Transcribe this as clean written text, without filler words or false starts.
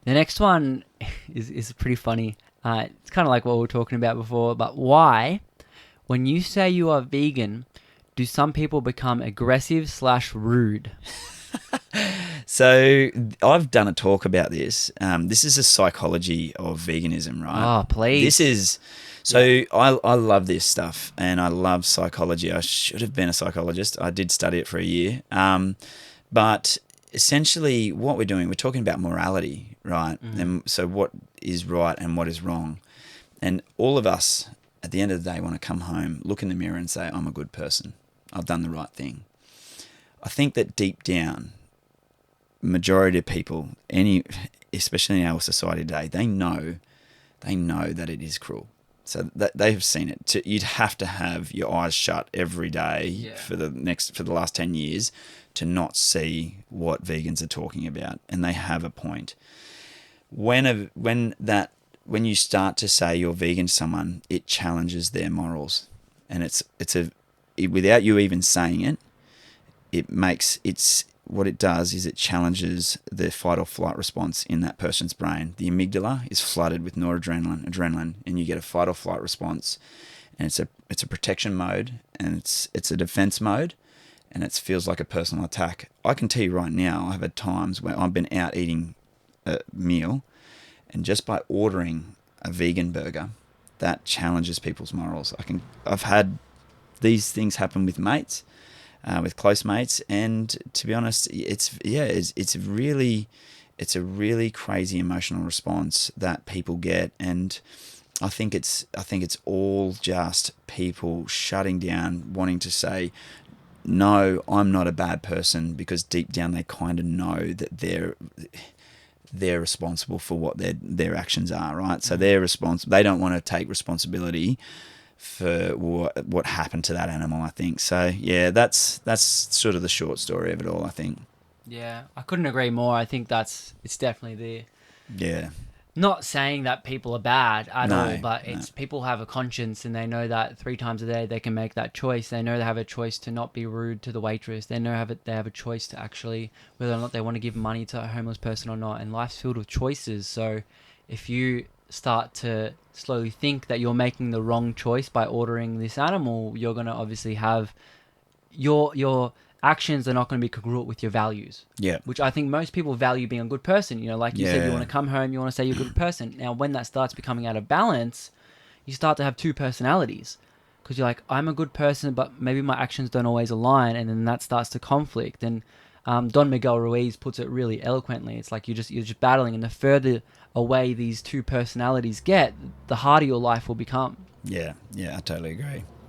The next one is pretty funny. It's kind of like what we were talking about before, but why, when you say you are vegan, do some people become aggressive/rude? So I've done a talk about this. This is a psychology of veganism, right? Oh, This please. is Yeah. so I love this stuff and I love psychology. I should have been a psychologist. I did study it for a year. But essentially, what we're doing, we're talking about morality, right? Mm. And so, what is right and what is wrong? And all of us, at the end of the day, want to come home, look in the mirror, and say, "I'm a good person. I've done the right thing." I think that deep down, majority of people, especially in our society today, they know that it is cruel. So that they've seen it. You'd have to have your eyes shut every day Yeah. for the last 10 years to not see what vegans are talking about, and they have a point. When you start to say you're vegan to someone, it challenges their morals, and without you even saying it, what it does is it challenges the fight or flight response in that person's brain. The amygdala is flooded with adrenaline, and you get a fight or flight response, and it's a protection mode, and it's a defense mode, and it feels like a personal attack. I can tell you right now, I've had times where I've been out eating a meal, and just by ordering a vegan burger, that challenges people's morals. I've had these things happen with mates, with close mates, and to be honest, it's a really crazy emotional response that people get, and I think it's all just people shutting down, wanting to say, no, I'm not a bad person, because deep down they kind of know that they're responsible for what their actions are, right? So they're responsible. They don't want to take responsibility for what happened to that animal, I think. So yeah, that's sort of the short story of it all, I think. Yeah, I couldn't agree more. I think it's definitely there. Yeah. Not saying that people are bad at all, No. but No. it's people have a conscience and they know that 3 times a day they can make that choice. They know they have a choice to not be rude to the waitress. They have a choice to actually whether or not they want to give money to a homeless person or not. And life's filled with choices. So if you start to slowly think that you're making the wrong choice by ordering this animal, you're gonna obviously have your actions are not going to be congruent with your values. Yeah. Which I think most people value being a good person. You know, like you said, you want Yeah. to come home, you want to say you're a good person. Now, when that starts becoming out of balance, you start to have two personalities. Because you're like, I'm a good person, but maybe my actions don't always align, and then that starts to conflict. And Don Miguel Ruiz puts it really eloquently. It's like you're just battling, and the further away these two personalities get, the harder your life will become. Yeah. Yeah. I totally agree.